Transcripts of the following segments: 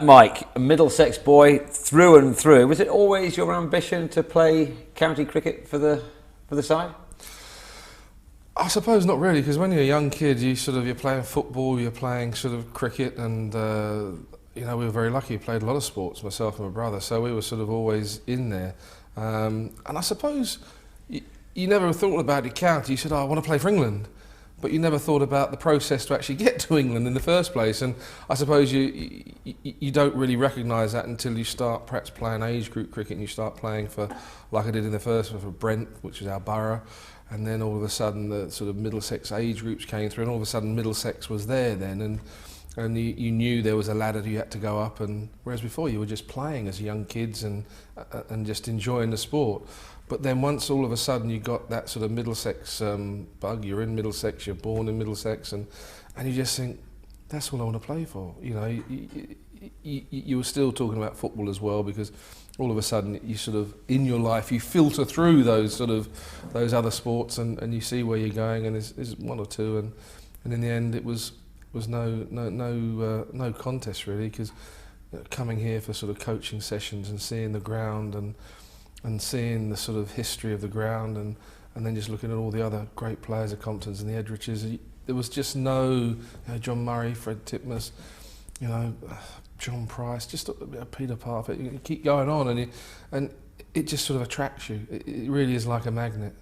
Mike, a Middlesex boy through and through. Was it always your ambition to play county cricket for the side? I suppose not really, because when you're a young kid, you're playing football, you're playing sort of cricket, and we were very lucky. We played a lot of sports, myself and my brother, so we were sort of always in there. And I suppose you never thought about your county. You said, "Oh, I want to play for England," but you never thought about the process to actually get to England in the first place. And I suppose you don't really recognise that until you start perhaps playing age group cricket and you start playing for, like I did in the first one, for Brent, which is our borough. And then all of a sudden the sort of Middlesex age groups came through, and all of a sudden Middlesex was there then, and you knew there was a ladder that you had to go up, and whereas before you were just playing as young kids and just enjoying the sport. But then once all of a sudden you got that sort of Middlesex bug, you're in Middlesex, you're born in Middlesex, and you just think, that's what I want to play for. You know, you were still talking about football as well, because all of a sudden you sort of, in your life, you filter through those other sports, and you see where you're going, and there's one or two, and in the end it was no contest really, because coming here for sort of coaching sessions and seeing the ground and seeing the sort of history of the ground, and then just looking at all the other great players at Comptons and the Edriches, there was just no John Murray, Fred Titmus, John Price, just Peter Parfitt. You keep going on, and it just sort of attracts you. It really is like a magnet.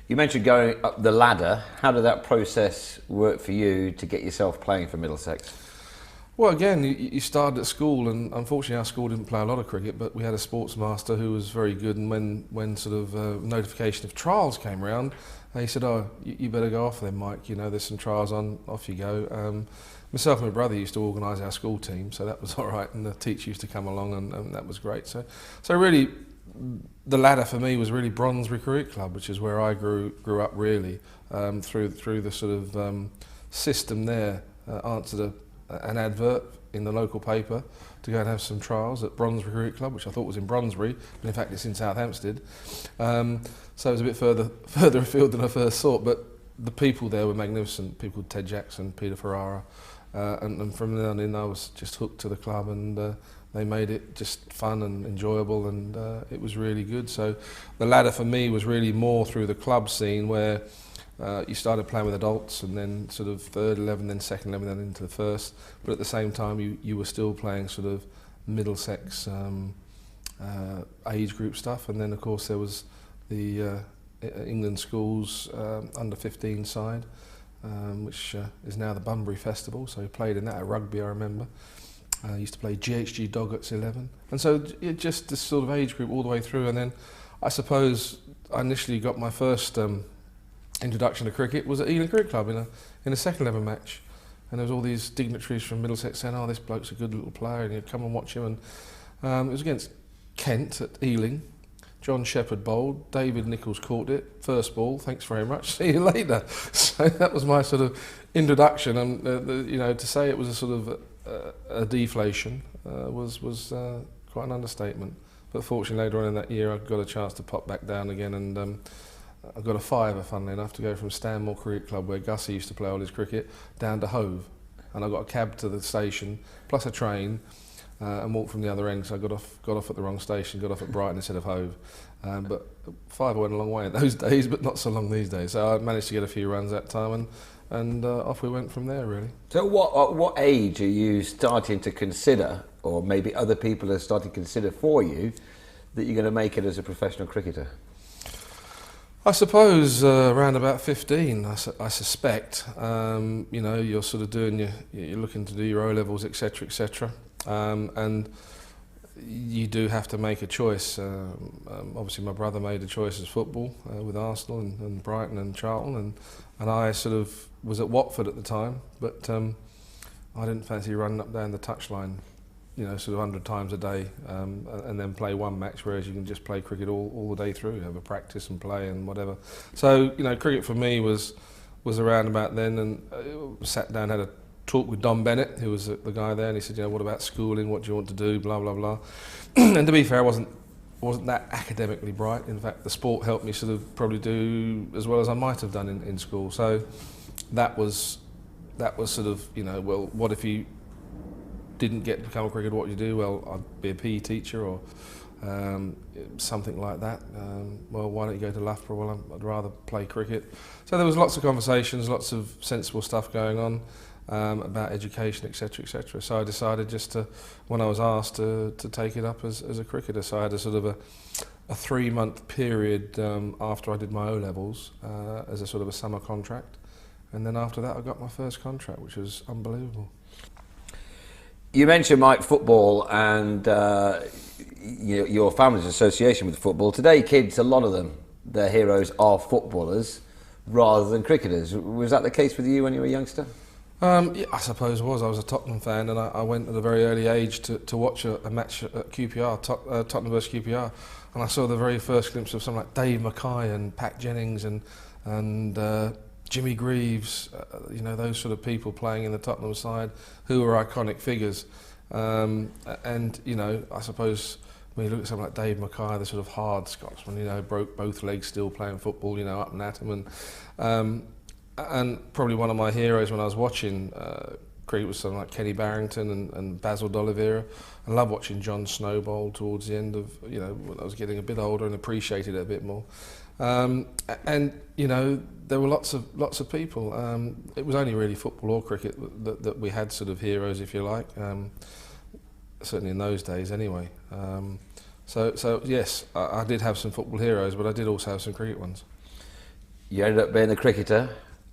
You mentioned going up the ladder. How did that process work for you to get yourself playing for Middlesex? Well, again, you started at school, and unfortunately our school didn't play a lot of cricket, but we had a sports master who was very good, and when sort of notification of trials came around, he said, "Oh, you better go off then, Mike, there's some trials on, off you go." Myself and my brother used to organise our school team, so that was all right, and the teacher used to come along, and that was great. So really, the ladder for me was really Bronsbury Cricket Club, which is where I grew up really, through the sort of system there. Answered an advert in the local paper to go and have some trials at Bronsbury Cricket Club, which I thought was in Bronsbury, but in fact it's in South Hampstead. So it was a bit further afield than I first thought, but the people there were magnificent. People called Ted Jackson, Peter Ferrara, and from then on in I was just hooked to the club, and they made it just fun and enjoyable, and it was really good. So the ladder for me was really more through the club scene, where you started playing with adults, and then sort of third 11, then second 11, then into the first. But at the same time, you were still playing sort of Middlesex age group stuff, and then of course there was the England schools under 15 side, which is now the Bunbury Festival. So we played in that at rugby, I remember. I used to play GHG Doggett's 11, and so just this sort of age group all the way through. And then I suppose I initially got my first introduction to cricket was at Ealing Cricket Club in a second 11 match, and there was all these dignitaries from Middlesex saying, "Oh, this bloke's a good little player, and you'd come and watch him." And it was against Kent at Ealing. John Shepherd bowled, David Nichols caught it, first ball, thanks very much, see you later. So that was my sort of introduction, and to say it was a sort of a deflation was quite an understatement. But fortunately later on in that year I got a chance to pop back down again, and I got a fiver, funnily enough, to go from Stanmore Cricket Club, where Gussie used to play all his cricket, down to Hove. And I got a cab to the station, plus a train, and walked from the other end. So I got off at the wrong station, got off at Brighton instead of Hove. But fiver went a long way in those days, but not so long these days. So I managed to get a few runs that time, and off we went from there, really. So what age are you starting to consider, or maybe other people are starting to consider for you, that you're going to make it as a professional cricketer? I suppose around about 15, I suspect. You're sort of you're looking to do your O-levels, etc., etc. And you do have to make a choice. Obviously my brother made a choice as football with Arsenal and Brighton and Charlton, and I sort of was at Watford at the time, but I didn't fancy running up down the touchline, sort of 100 times a day, and then play one match, whereas you can just play cricket all the day through, have a practice and play and whatever. So, cricket for me was around about then, and sat down, had a talk with Don Bennett, who was the guy there, and he said, what about schooling, what do you want to do, blah, blah, blah. And to be fair, I wasn't that academically bright. In fact, the sport helped me sort of probably do as well as I might have done in school. So that was sort of, well, what if you didn't get to become a cricketer, what would you do? Well, I'd be a PE teacher or something like that. Well, why don't you go to Loughborough? Well, I'd rather play cricket. So there was lots of conversations, lots of sensible stuff going on about education, etc., etc. So I decided just to, when I was asked, to take it up as a cricketer. So I had a sort of a 3-month period after I did my O-levels as a sort of a summer contract. And then after that I got my first contract, which was unbelievable. You mentioned, Mike, football and your family's association with football. Today, kids, a lot of them, their heroes are footballers rather than cricketers. Was that the case with you when you were a youngster? Yeah, I suppose it was. I was a Tottenham fan, and I went at a very early age to watch a match at QPR, Tottenham versus QPR, and I saw the very first glimpse of someone like Dave Mackay and Pat Jennings and Jimmy Greaves, those sort of people playing in the Tottenham side who were iconic figures. And I suppose when you look at someone like Dave Mackay, the sort of hard Scotsman, broke both legs still playing football, up and at him, and probably one of my heroes when I was watching cricket was someone like Kenny Barrington and Basil D'Oliveira. I love watching John Snowball towards the end of, when I was getting a bit older and appreciated it a bit more. There were lots of people. It was only really football or cricket that we had sort of heroes, if you like. Certainly in those days, anyway. So yes, I did have some football heroes, but I did also have some cricket ones. You ended up being a cricketer,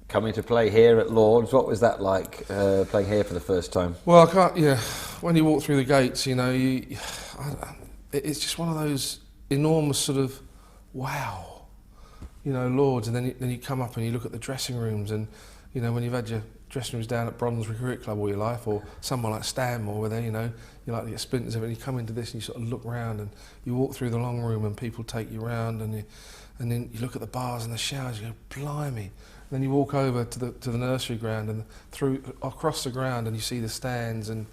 coming to play here at Lord's. What was that like, playing here for the first time? Well, when you walk through the gates, it's just one of those enormous sort of wow. Lords, and then you come up and you look at the dressing rooms, and when you've had your dressing rooms down at Brondesbury Cricket Club all your life, or somewhere like Stanmore, where you like to get splinters of it, and you come into this and you sort of look round and you walk through the long room and people take you round, and then you look at the bars and the showers, you go, blimey. And then you walk over to the nursery ground and through across the ground and you see the stands and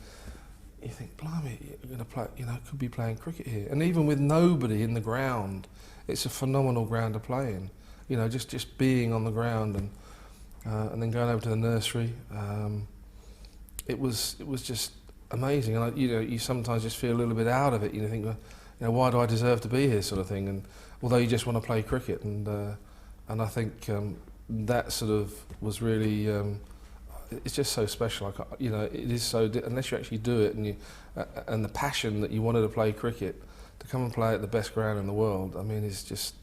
you think, blimey, you're going to play, could be playing cricket here. And even with nobody in the ground, it's a phenomenal ground to play in. Just being on the ground and then going over to the nursery, it was just amazing. And you sometimes just feel a little bit out of it. You think, why do I deserve to be here, sort of thing. And although you just want to play cricket, and I think that sort of was really, it's just so special. It is so unless you actually do it and the passion that you wanted to play cricket, to come and play at the best ground in the world, is just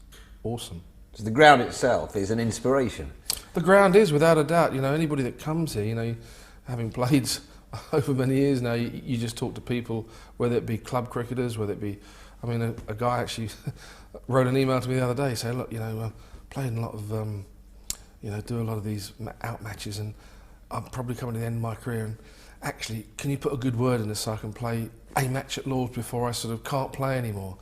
awesome. So the ground itself is an inspiration? The ground is, without a doubt. Anybody that comes here, having played over many years now, you just talk to people, whether it be club cricketers, whether it be, a guy actually wrote an email to me the other day saying, look, playing a lot of, do a lot of these out matches, and I'm probably coming to the end of my career, and actually, can you put a good word in this so I can play a match at Lord's before I sort of can't play anymore?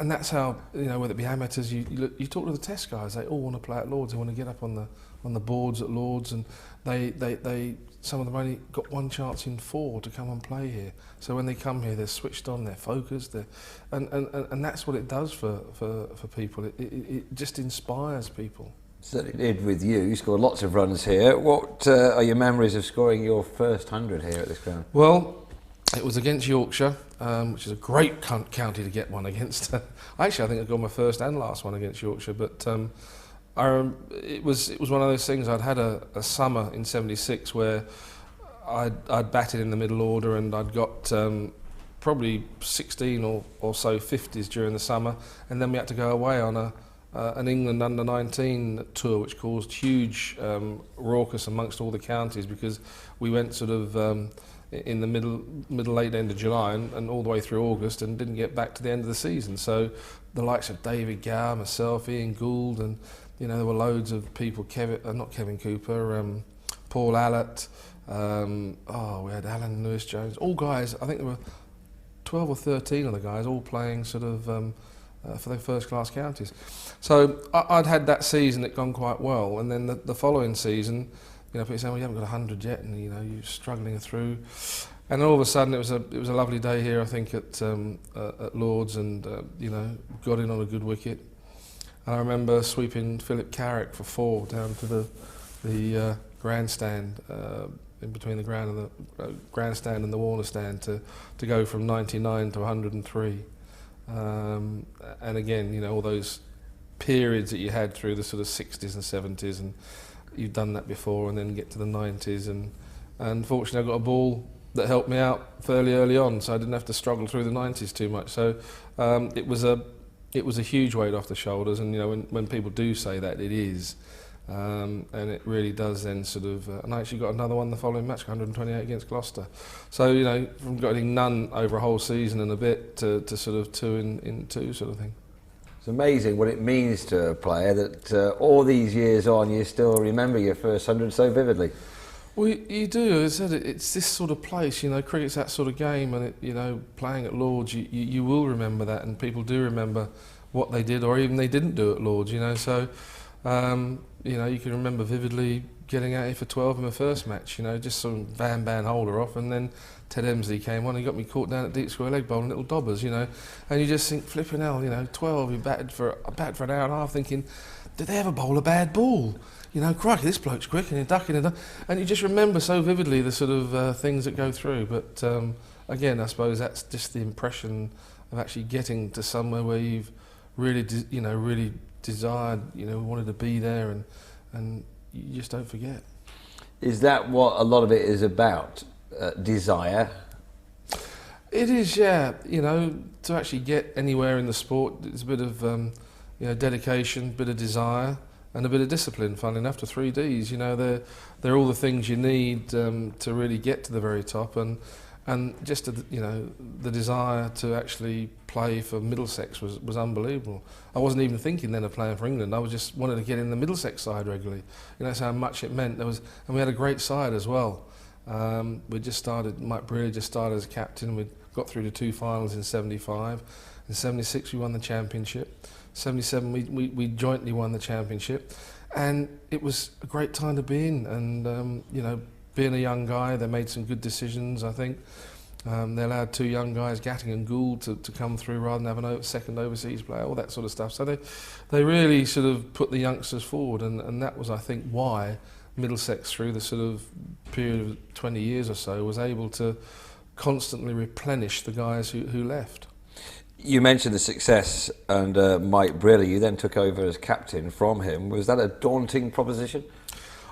And that's how, whether it be amateurs, you talk to the test guys, they all want to play at Lord's, they want to get up on the boards at Lord's, and they some of them only got one chance in 4 to come and play here. So when they come here, they're switched on, they're focused, and that's what it does for people. It just inspires people. Certainly did with you. You scored lots of runs here. What are your memories of scoring your first 100 here at this ground? Well, it was against Yorkshire, which is a great county to get one against. Actually, I think I got my first and last one against Yorkshire, but it was one of those things. I'd had a summer in '76 where I'd batted in the middle order, and I'd got probably 16 or so 50s during the summer, and then we had to go away on an England under-19 tour, which caused huge raucous amongst all the counties, because we went sort of in the middle late end of July and all the way through August, and didn't get back to the end of the season. So the likes of David Gower, myself, Ian Gould, and there were loads of people, not Kevin Cooper, Paul Allott, we had Alan Lewis-Jones, all guys. I think there were 12 or 13 of the guys all playing sort of for their first class counties. So I'd had that season that gone quite well, and then the following season, people saying, well, you haven't got 100 yet, and you're struggling through. And all of a sudden, it was a lovely day here, I think, at Lord's, and got in on a good wicket. And I remember sweeping Philip Carrick for 4 down to the grandstand in between the ground and the grandstand and the Warner stand to go from 99 to 103. And again, all those periods that you had through the sort of 60s and 70s, and you've done that before, and then get to the 90s, and fortunately I got a ball that helped me out fairly early on, so I didn't have to struggle through the 90s too much. So it was a huge weight off the shoulders, and when people do say that, it is. And it really does then sort of, and I actually got another one the following match, 128 against Gloucester. So, from getting none over a whole season and a bit to sort of 2 in 2 sort of thing. It's amazing what it means to a player that all these years on, you still remember your first 100 so vividly. Well, you do. As I said, it's this sort of place, cricket's that sort of game, and playing at Lord's, you will remember that, and people do remember what they did or even they didn't do at Lord's, so you can remember vividly getting out here for 12 in my first match, just some Van Holder off, and then Ted Emsley came on and got me caught down at deep square leg bowl and little dobbers, and you just think, flipping hell, 12, you batted for an hour and a half thinking, did they ever bowl a bad ball? Crikey, this bloke's quick, and you're ducking and you just remember so vividly the sort of things that go through. But again, I suppose that's just the impression of actually getting to somewhere where you've really, really desired, wanted to be there, and you just don't forget. Is that what a lot of it is about? Desire? It is, yeah. To actually get anywhere in the sport, it's a bit of dedication, bit of desire, and a bit of discipline. Funnily enough, the 3 Ds. They're all the things you need to really get to the very top, and just the desire to actually play for Middlesex was unbelievable. I wasn't even thinking then of playing for England. I was just wanted to get in the Middlesex side regularly. That's how much it meant. And we had a great side as well. We just started. Mike Brearley just started as captain. We got through to 2 finals in '75. In '76 we won the championship. '77 we jointly won the championship, and it was a great time to be in. And being a young guy, they made some good decisions, I think. They allowed 2 young guys, Gatting and Gould, to come through rather than have a second overseas player, all that sort of stuff. So they really sort of put the youngsters forward, and that was, I think, why Middlesex, through the sort of period of 20 years or so, was able to constantly replenish the guys who left. You mentioned the success under Mike Brearley. You then took over as captain from him. Was that a daunting proposition?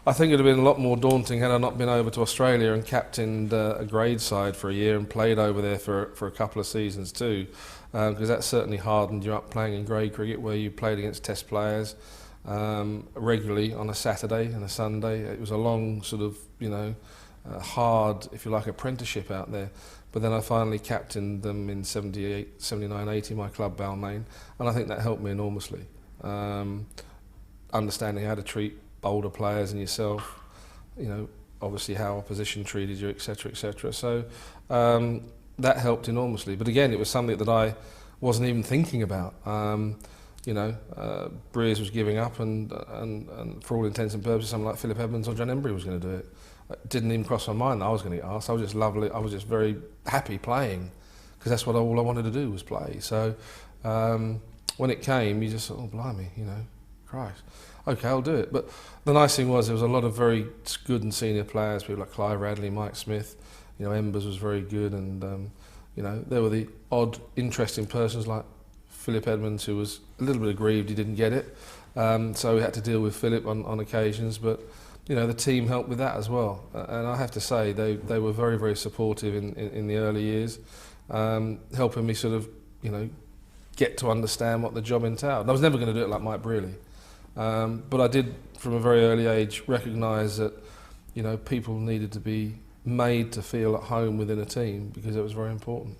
I think it would have been a lot more daunting had I not been over to Australia and captained a grade side for a year and played over there for a couple of seasons too, because that certainly hardened you up playing in grade cricket, where you played against test players regularly on a Saturday and a Sunday. It was a long sort of, hard, if you like, apprenticeship out there. But then I finally captained them in 78, 79, 80, my club Balmain, and I think that helped me enormously. Understanding how to treat older players and yourself, obviously how opposition treated you, etc., etc. So that helped enormously. But again, it was something that I wasn't even thinking about. Breers was giving up, and for all intents and purposes, someone like Philip Edmonds or John Embry was going to do it. It didn't even cross my mind that I was going to get asked. I was just very happy playing, because that's what all I wanted to do was play. So when it came, you just thought, oh blimey, Christ, okay, I'll do it. But the nice thing was there was a lot of very good and senior players, people like Clive Radley, Mike Smith. Embers was very good, and there were the odd, interesting persons like Philip Edmonds, who was a little bit aggrieved he didn't get it. So we had to deal with Philip on occasions, but the team helped with that as well. And I have to say they were very, very supportive in the early years, helping me sort of get to understand what the job entailed. And I was never going to do it like Mike Brearley, but I did from a very early age recognise that people needed to be made to feel at home within a team, because it was very important.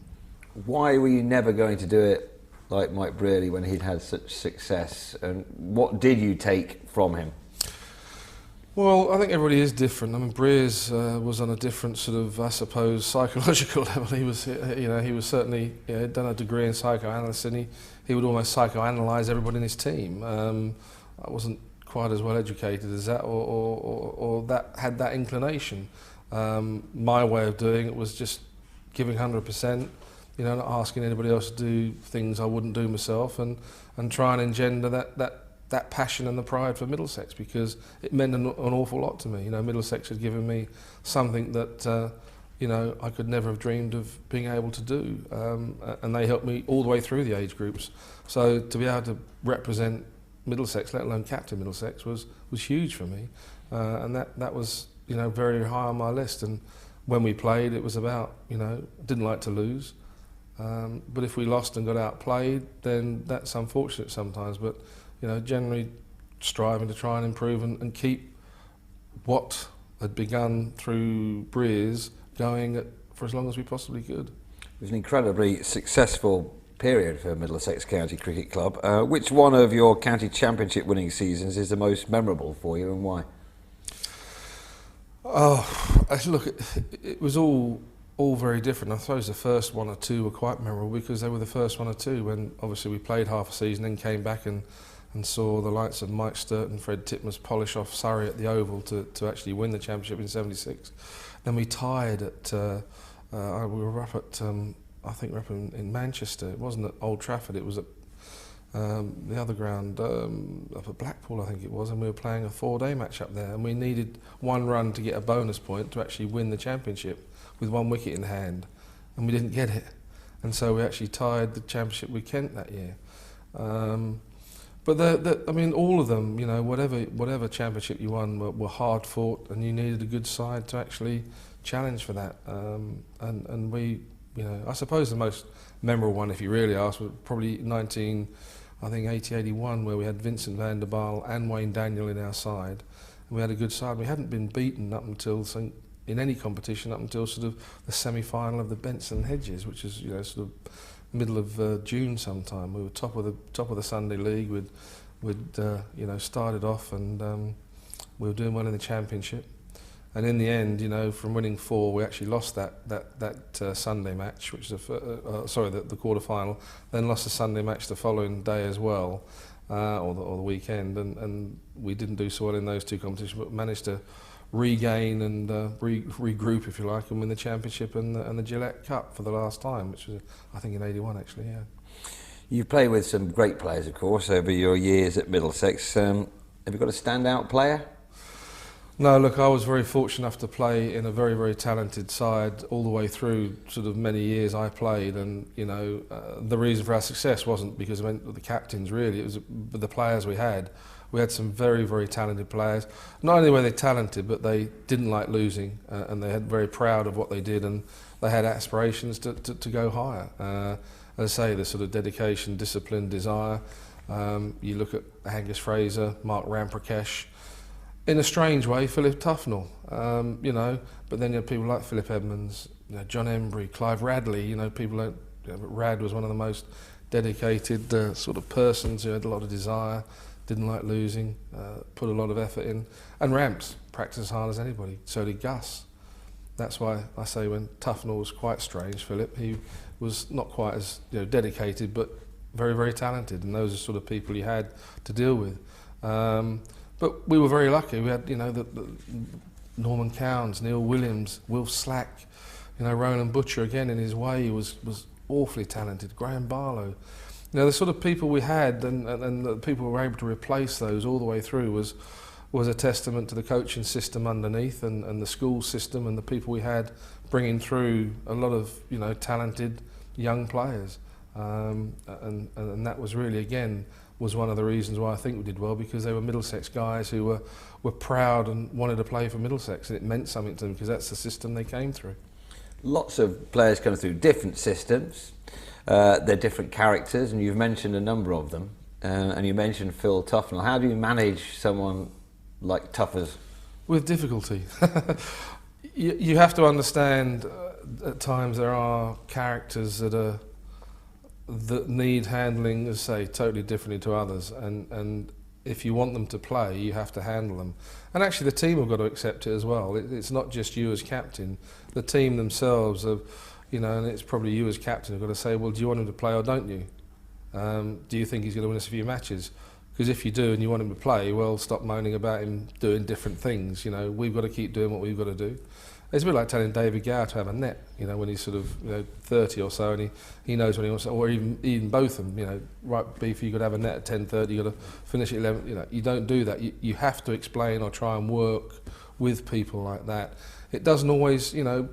Why were you never going to do it like Mike Brearley when he'd had such success, and what did you take from him? Well, I think everybody is different. I mean, Breers was on a different sort of, I suppose, psychological level. He was, he was certainly done a degree in psychoanalysis, and he would almost psychoanalyse everybody in his team. I wasn't quite as well educated as that, or that had that inclination. My way of doing it was just giving 100%. Not asking anybody else to do things I wouldn't do myself, and try and engender that that passion and the pride for Middlesex, because it meant an awful lot to me. You know, Middlesex had given me something that you know, I could never have dreamed of being able to do, and they helped me all the way through the age groups. So to be able to represent Middlesex, let alone captain Middlesex, was huge for me, and that was, you know, very high on my list. And when we played, it was about, you know, didn't like to lose, but if we lost and got outplayed, then that's unfortunate sometimes. But you know, generally striving to try and improve and keep what had begun through Breers going for as long as we possibly could. It was an incredibly successful period for Middlesex County Cricket Club. Which one of your county championship winning seasons is the most memorable for you, and why? Oh, look, it was all very different. I suppose the first one or two were quite memorable because they were the first one or two when obviously we played half a season, then came back and saw the likes of Mike Sturt and Fred Titmus polish off Surrey at the Oval to actually win the championship in '76. Then we tied at, we were up at, I think we were up in Manchester. It wasn't at Old Trafford, it was at the other ground, up at Blackpool I think it was, and we were playing a 4-day match up there, and we needed one run to get a bonus point to actually win the championship with 1 wicket in hand, and we didn't get it. And so we actually tied the championship with Kent that year. But I mean, all of them, you know, whatever championship you won were hard fought, and you needed a good side to actually challenge for that. And we, you know, I suppose the most memorable one, if you really ask, was probably 80-81, where we had Vincent van der Baal and Wayne Daniel in our side, and we had a good side. We hadn't been beaten up until in any competition up until sort of the semi-final of the Benson Hedges, which is, you know, sort of middle of June sometime. We were top of the Sunday League. We'd you know, started off, and we were doing well in the championship. And in the end, you know, from winning 4, we actually lost that Sunday match, which is the quarter final. Then lost the Sunday match the following day as well, or the weekend. And we didn't do so well in those two competitions, but managed to regain and regroup, if you like, and win the championship and the Gillette Cup for the last time, which was, I think, in '81 actually. Yeah. You've played with some great players, of course, over your years at Middlesex. Have you got a standout player? No, look, I was very fortunate enough to play in a very, very talented side all the way through sort of many years I played, and you know, the reason for our success wasn't because of the captains really, it was the players we had. We had some very, very talented players. Not only were they talented, but they didn't like losing, and they had very proud of what they did, and they had aspirations to go higher. As I say, the sort of dedication, discipline, desire. You look at Angus Fraser, Mark Ramprakash, in a strange way, Philip Tufnell, you know, but then you have people like Philip Edmonds, you know, John Embry, Clive Radley, you know, people don't, you know, but Rad was one of the most dedicated sort of persons who had a lot of desire, didn't like losing, put a lot of effort in. And Ramps practiced as hard as anybody, so did Gus. That's why I say when Tufnell was quite strange, Philip, he was not quite as, you know, dedicated, but very, very talented, and those are sort of people you had to deal with. But we were very lucky. We had, you know, the Norman Cowns, Neil Williams, Will Slack, you know, Roland Butcher again in his way was awfully talented. Graham Barlow, you know, the sort of people we had, and the people who were able to replace those all the way through was a testament to the coaching system underneath, and the school system, and the people we had bringing through a lot of, you know, talented young players, and that was really, again, was one of the reasons why I think we did well, because they were Middlesex guys who were proud and wanted to play for Middlesex, and it meant something to them because that's the system they came through. Lots of players come through different systems, they're different characters, and you've mentioned a number of them, and you mentioned Phil Tufnell. How do you manage someone like Tuffers? With difficulty. You have to understand at times there are characters that need handling, as I say, totally differently to others, and if you want them to play, you have to handle them. And actually the team have got to accept it as well. It's not just you as captain. The team themselves have, you know, and it's probably you as captain who've got to say, well, do you want him to play or don't you? Do you think he's going to win us a few matches? Because if you do and you want him to play, well, stop moaning about him doing different things. You know, we've got to keep doing what we've got to do. It's a bit like telling David Gower to have a net, you know, when he's sort of 30 or so, and he knows when he wants to, or even Botham, you know, right, Beef, you got to have a net at 10:30, you got to finish at 11. You know, you don't do that. You have to explain or try and work with people like that. It doesn't always, you know,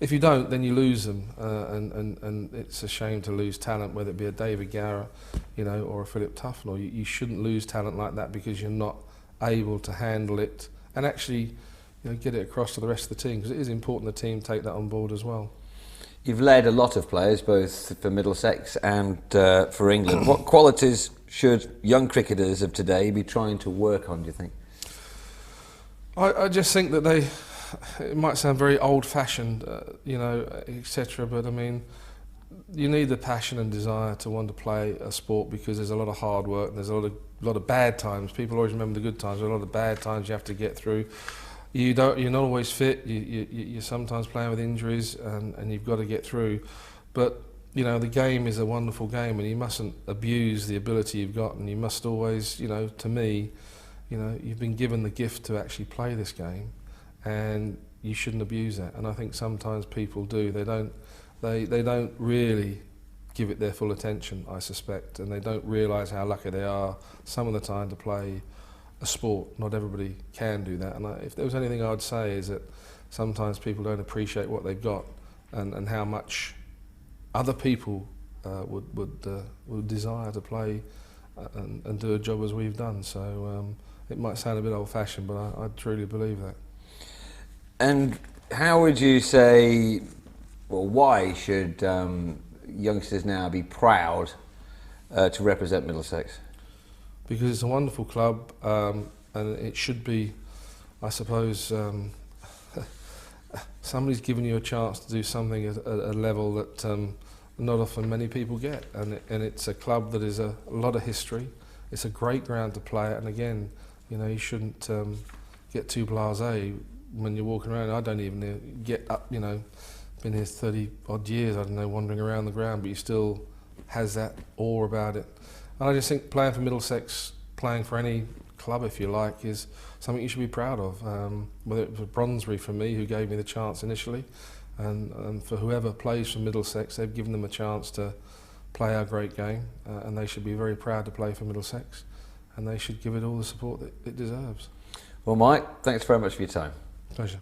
if you don't, then you lose them, and it's a shame to lose talent, whether it be a David Gower, you know, or a Philip Tufnell. You shouldn't lose talent like that because you're not able to handle it and actually, you know, get it across to the rest of the team, because it is important the team take that on board as well. You've led a lot of players, both for Middlesex and for England. What qualities should young cricketers of today be trying to work on, do you think? I just think that it might sound very old-fashioned, you know, etc., but I mean, you need the passion and desire to want to play a sport, because there's a lot of hard work and there's a lot of bad times. People always remember the good times. There's a lot of bad times you have to get through. You're not always fit. You're sometimes playing with injuries, and you've got to get through. But you know, the game is a wonderful game, and you mustn't abuse the ability you've got. And you must always, you know, to me, you know, you've been given the gift to actually play this game, and you shouldn't abuse that. And I think sometimes people do. They don't really give it their full attention, I suspect, and they don't realise how lucky they are some of the time to play a sport. Not everybody can do that, and if there was anything I'd say is that sometimes people don't appreciate what they've got, and how much other people would desire to play and do a job as we've done. So it might sound a bit old-fashioned, but I truly believe that. And how would you say, well, why should youngsters now be proud to represent Middlesex? Because it's a wonderful club, and it should be, I suppose, somebody's given you a chance to do something at a level that not often many people get, and it's a club that is a lot of history. It's a great ground to play at, and again, you know, you shouldn't get too blasé when you're walking around. I don't even get up, you know, been here 30 odd years, I don't know, wandering around the ground, but you still has that awe about it. And I just think playing for Middlesex, playing for any club if you like, is something you should be proud of. Whether it was Bronsbury for me, who gave me the chance initially, and for whoever plays for Middlesex, they've given them a chance to play our great game, and they should be very proud to play for Middlesex, and they should give it all the support that it deserves. Well, Mike, thanks very much for your time. Pleasure.